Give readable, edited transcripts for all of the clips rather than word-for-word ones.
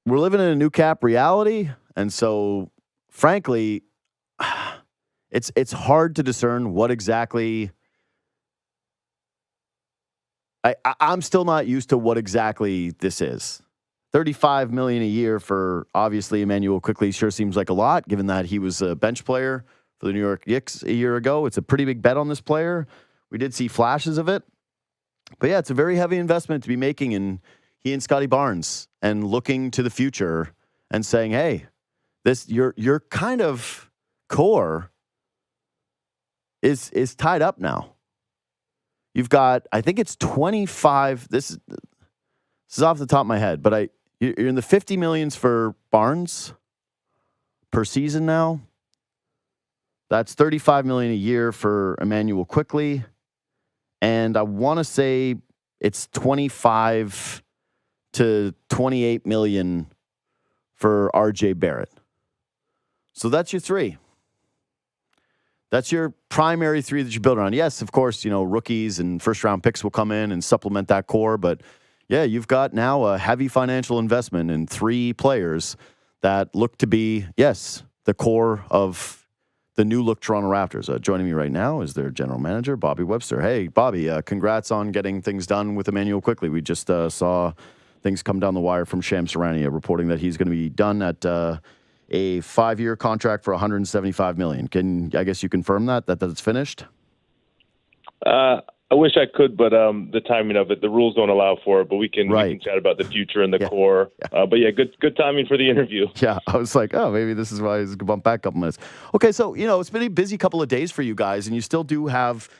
we're living in a new cap reality, and so frankly, it's hard to discern what exactly. I'm still not used to what exactly this is. $35 million a year for obviously Emmanuel Quickley sure seems like a lot, given that he was a bench player for the New York Knicks a year ago. It's a pretty big bet on this player. We did see flashes of it, but yeah, it's a very heavy investment to be making in he and Scotty Barnes and looking to the future and saying, "Hey, this your kind of core is tied up now." You've got, I think it's 25. This is off the top of my head, but you're in the 50 millions for Barnes per season now. That's 35 million a year for Emmanuel Quickley, and I want to say it's 25 to 28 million for RJ Barrett. So that's your three. That's your primary three that you build around. Yes, of course, rookies and first-round picks will come in and supplement that core. But, yeah, you've got now a heavy financial investment in three players that look to be, yes, the core of the new-look Toronto Raptors. Joining me right now is their general manager, Bobby Webster. Hey, Bobby, congrats on getting things done with Emmanuel Quickley. We just saw things come down the wire from Shams Charania reporting that he's going to be done at a 5-year contract for $175 million. I guess you confirm that it's finished? I wish I could, but the timing of it, the rules don't allow for it. But we can chat about the future and the core. Yeah. But yeah, good timing for the interview. Yeah, I was like, oh, maybe this is why he's bumped back a couple minutes. Okay, so it's been a busy couple of days for you guys, and you still do have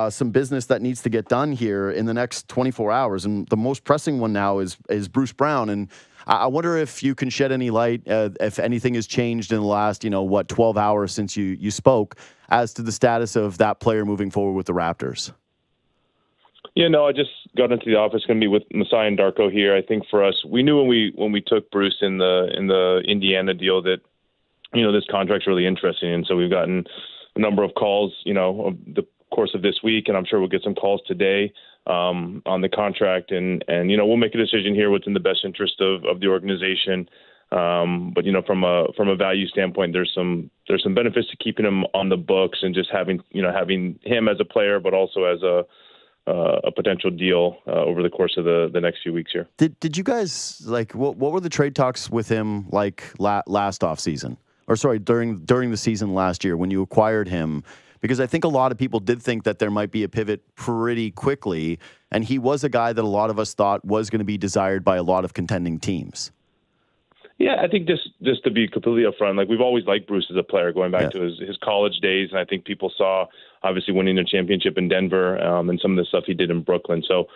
some business that needs to get done here in the next 24 hours. And the most pressing one now is Bruce Brown. And I wonder if you can shed any light, if anything has changed in the last, 12 hours since you spoke, as to the status of that player moving forward with the Raptors. Yeah, no, I just got into the office, going to be with Masai and Darko here. I think for us, we knew when we took Bruce in the Indiana deal that, this contract's really interesting. And so we've gotten a number of calls, of the course of this week, and I'm sure we'll get some calls today on the contract, and we'll make a decision here what's in the best interest of the organization. But from a value standpoint, there's some benefits to keeping him on the books and just having him as a player, but also as a potential deal over the course of the next few weeks here. Did you guys what were the trade talks with him like last offseason? Or sorry, during the season last year when you acquired him? Because I think a lot of people did think that there might be a pivot pretty quickly, and he was a guy that a lot of us thought was going to be desired by a lot of contending teams. Yeah, I think just to be completely upfront, we've always liked Bruce as a player going back to his college days, and I think people saw obviously winning a championship in Denver and some of the stuff he did in Brooklyn. So,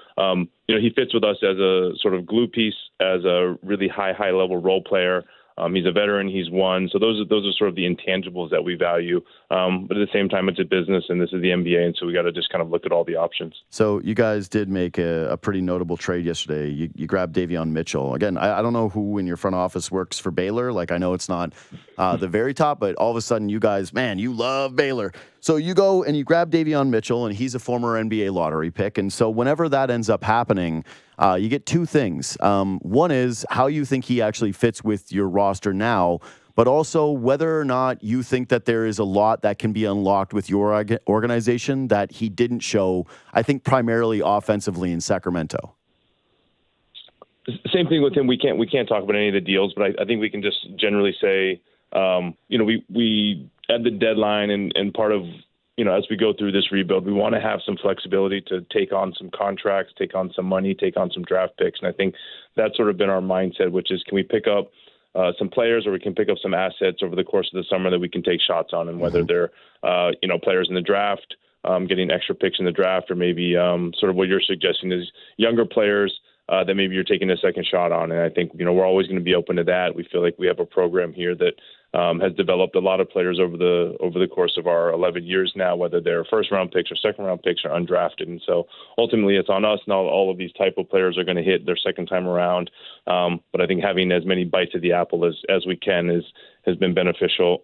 he fits with us as a sort of glue piece, as a really high level role player. He's a veteran. He's won. So those are sort of the intangibles that we value. But at the same time, it's a business, and this is the NBA, and so we got to just kind of look at all the options. So you guys did make a pretty notable trade yesterday. You grabbed Davion Mitchell. Again, I don't know who in your front office works for Baylor. I know it's not the very top, but all of a sudden you guys, man, you love Baylor. So you go and you grab Davion Mitchell, and he's a former NBA lottery pick. And so whenever that ends up happening, you get two things. One is how you think he actually fits with your roster now, but also whether or not you think that there is a lot that can be unlocked with your organization that he didn't show, I think, primarily offensively in Sacramento. Same thing with him. We can't talk about any of the deals, but I think we can just generally say, we at the deadline and part of, as we go through this rebuild, we want to have some flexibility to take on some contracts, take on some money, take on some draft picks. And I think that's sort of been our mindset, which is, can we pick up some players, or we can pick up some assets over the course of the summer that we can take shots on, and whether they're, players in the draft, getting extra picks in the draft, or maybe sort of what you're suggesting is younger players that maybe you're taking a second shot on. And I think, we're always going to be open to that. We feel like we have a program here that has developed a lot of players over the course of our 11 years now, whether they're first-round picks or second-round picks or undrafted. And so ultimately it's on us. Not all of these type of players are going to hit their second time around. But I think having as many bites of the apple as we can has been beneficial,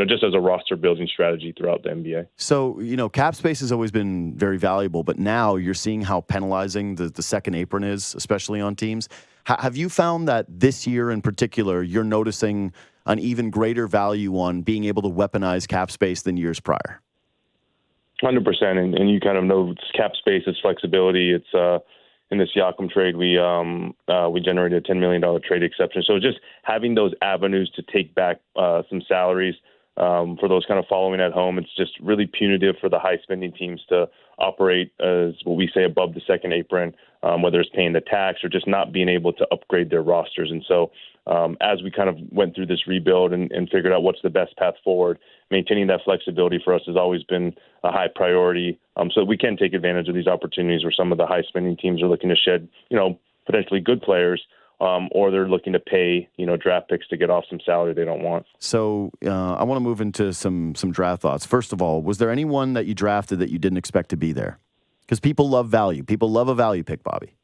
just as a roster-building strategy throughout the NBA. So, cap space has always been very valuable, but now you're seeing how penalizing the second apron is, especially on teams. Have you found that this year in particular, you're noticing an even greater value on being able to weaponize cap space than years prior? 100%, and you kind of know it's cap space, it's flexibility. It's in this Siakam trade, we generated a $10 million trade exception. So just having those avenues to take back some salaries for those kind of following at home, it's just really punitive for the high spending teams to operate as what we say above the second apron, whether it's paying the tax or just not being able to upgrade their rosters. And so as we kind of went through this rebuild and figured out what's the best path forward, maintaining that flexibility for us has always been a high priority, so we can take advantage of these opportunities where some of the high spending teams are looking to shed, potentially good players, or they're looking to pay, draft picks to get off some salary they don't want. So I want to move into some draft thoughts. First of all, was there anyone that you drafted that you didn't expect to be there? Because people love value. People love a value pick, Bobby.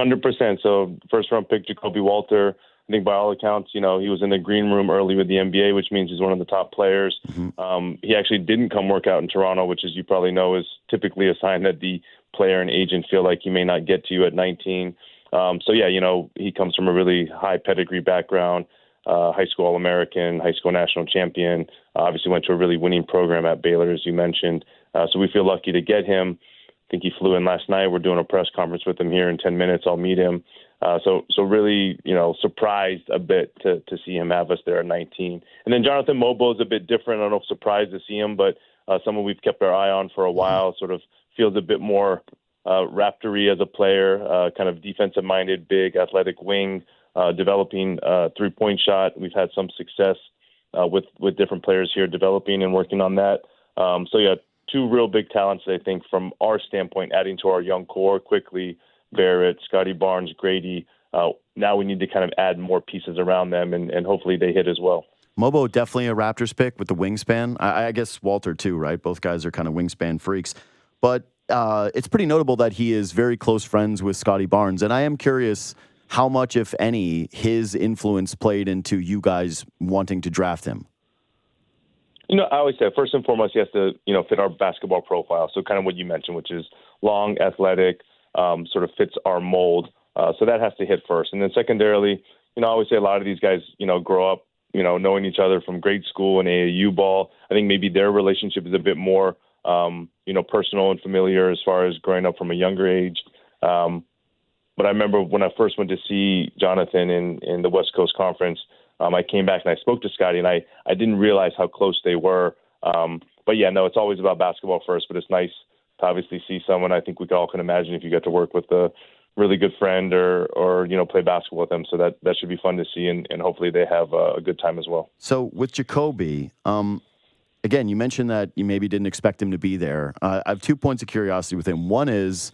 100%. So first round pick, Jacoby Walter. I think by all accounts, he was in the green room early with the NBA, which means he's one of the top players. Mm-hmm. He actually didn't come work out in Toronto, which, as you probably know, is typically a sign that the player and agent feel like he may not get to you at 19. He comes from a really high pedigree background, high school All-American, high school national champion, obviously went to a really winning program at Baylor, as you mentioned. So we feel lucky to get him. I think he flew in last night. We're doing a press conference with him here in 10 minutes. I'll meet him. So really, surprised a bit to see him have us there at 19. And then Jonathan Mobo is a bit different. I don't know if surprised to see him, but someone we've kept our eye on for a while, sort of feels a bit more Raptor-y as a player, kind of defensive-minded, big, athletic wing, developing three-point shot. We've had some success with different players here developing and working on that. Two real big talents, I think, from our standpoint, adding to our young core quickly. Barrett, Scotty Barnes, Grady. Now we need to kind of add more pieces around them, and hopefully they hit as well. Mobo, definitely a Raptors pick with the wingspan. I guess Walter, too, right? Both guys are kind of wingspan freaks. But it's pretty notable that he is very close friends with Scotty Barnes. And I am curious how much, if any, his influence played into you guys wanting to draft him. I always say, first and foremost, he has to, fit our basketball profile. So kind of what you mentioned, which is long, athletic, sort of fits our mold. So that has to hit first. And then secondarily, I always say a lot of these guys, grow up, knowing each other from grade school and AAU ball. I think maybe their relationship is a bit more, personal and familiar as far as growing up from a younger age. But I remember when I first went to see Jonathan in the West Coast Conference, I came back and I spoke to Scotty, and I didn't realize how close they were. It's always about basketball first, but it's nice to obviously see someone. I think we all can imagine if you get to work with a really good friend or play basketball with them. So that should be fun to see, and hopefully they have a good time as well. So with Jacoby, again, you mentioned that you maybe didn't expect him to be there. I have 2 points of curiosity with him. One is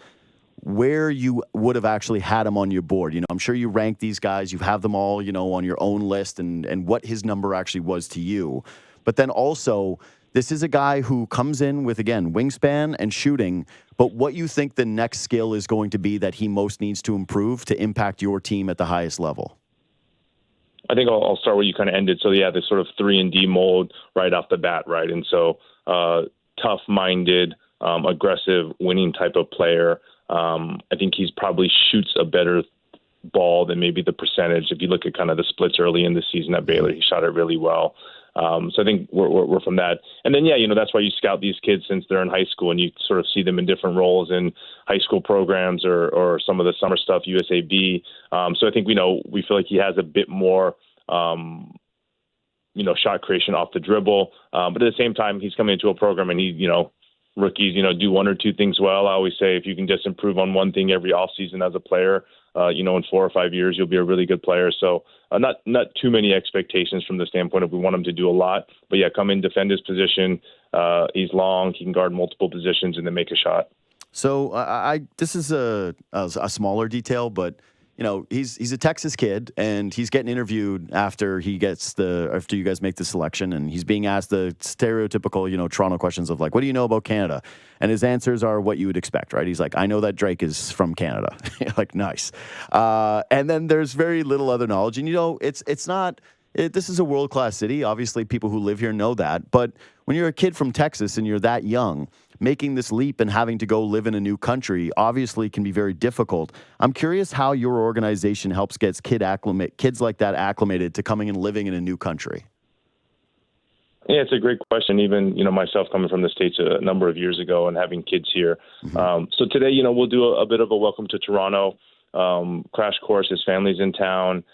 where you would have actually had him on your board. I'm sure you rank these guys. You have them all, on your own list and what his number actually was to you. But then also, this is a guy who comes in with, again, wingspan and shooting, but what you think the next skill is going to be that he most needs to improve to impact your team at the highest level? I think I'll start where you kind of ended. So, this sort of 3-and-D mold right off the bat, right? And so tough-minded, aggressive, winning type of player. I think he's probably shoots a better ball than maybe the percentage. If you look at kind of the splits early in the season at Baylor, he shot it really well. So I think we're from that. And then, that's why you scout these kids since they're in high school, and you sort of see them in different roles in high school programs or some of the summer stuff, USAB. So I think, we feel like he has a bit more, shot creation off the dribble. But at the same time, he's coming into a program and he, rookies, do one or two things well. I always say if you can just improve on one thing every offseason as a player, in 4 or 5 years, you'll be a really good player. So not too many expectations from the standpoint of we want him to do a lot. But, come in, defend his position. He's long. He can guard multiple positions and then make a shot. So this is a smaller detail, but he's a Texas kid, and he's getting interviewed after you guys make the selection, and he's being asked the stereotypical, Toronto questions of like, what do you know about Canada? And his answers are what you would expect, right? He's like, I know that Drake is from Canada. Like, nice. And then there's very little other knowledge, and it's not. This is a world-class city. Obviously, people who live here know that. But when you're a kid from Texas and you're that young, making this leap and having to go live in a new country obviously can be very difficult. I'm curious how your organization helps get kids like that acclimated to coming and living in a new country. Yeah, it's a great question. Even, myself coming from the States a number of years ago and having kids here. So today, we'll do a bit of a welcome to Toronto crash course. His family's in town.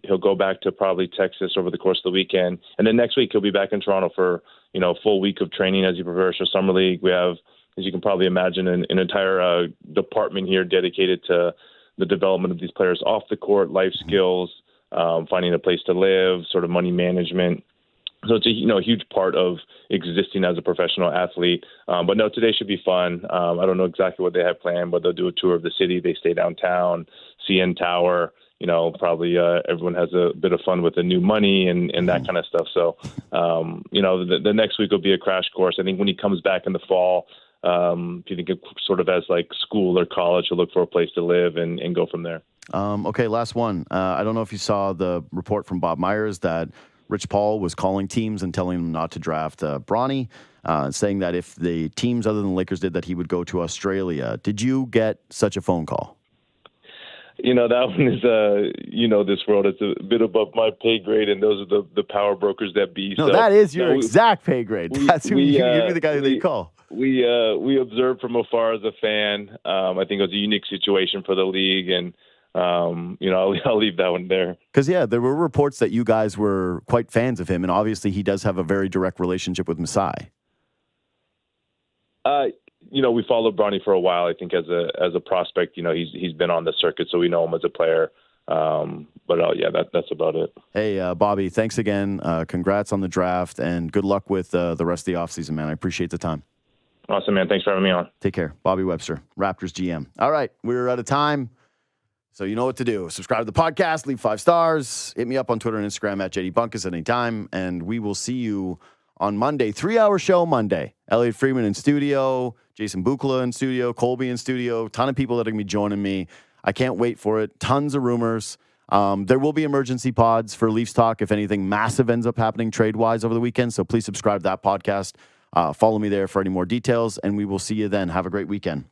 He'll go back to probably Texas over the course of the weekend. And then next week, he'll be back in Toronto for, a full week of training as he prepares for Summer League. We have, as you can probably imagine, an entire department here dedicated to the development of these players off the court, life skills, finding a place to live, sort of money management. So it's a huge part of existing as a professional athlete. But no, today should be fun. I don't know exactly what they have planned, but they'll do a tour of the city. They stay downtown, CN Tower. Probably everyone has a bit of fun with the new money and that kind of stuff. So, the next week will be a crash course. I think when he comes back in the fall, if you think of sort of as like school or college, he'll look for a place to live and go from there. Okay, last one. I don't know if you saw the report from Bob Myers that Rich Paul was calling teams and telling them not to draft Bronny, saying that if the teams other than the Lakers did that, he would go to Australia. Did you get such a phone call? That one is, this world, it's a bit above my pay grade, and those are the power brokers that be. No, so, that is your exact pay grade. That's who you'd be the guy that you call. We observed from afar as a fan. I think it was a unique situation for the league, and I'll leave that one there. Because, there were reports that you guys were quite fans of him, and obviously he does have a very direct relationship with Masai. We followed Bronny for a while. I think as a prospect, he's been on the circuit, so we know him as a player. That's about it. Hey, Bobby, thanks again. Congrats on the draft, and good luck with the rest of the offseason, man. I appreciate the time. Awesome, man. Thanks for having me on. Take care. Bobby Webster, Raptors GM. All right, we're out of time. So you know what to do. Subscribe to the podcast, leave 5 stars, hit me up on Twitter and Instagram at JD Bunkis at any time, and we will see you on Monday. 3-hour show Monday. Elliot Friedman in studio, Jason Buchla in studio, Colby in studio, ton of people that are going to be joining me. I can't wait for it. Tons of rumors. There will be emergency pods for Leafs Talk if anything massive ends up happening trade-wise over the weekend, so please subscribe to that podcast. Follow me there for any more details, and we will see you then. Have a great weekend.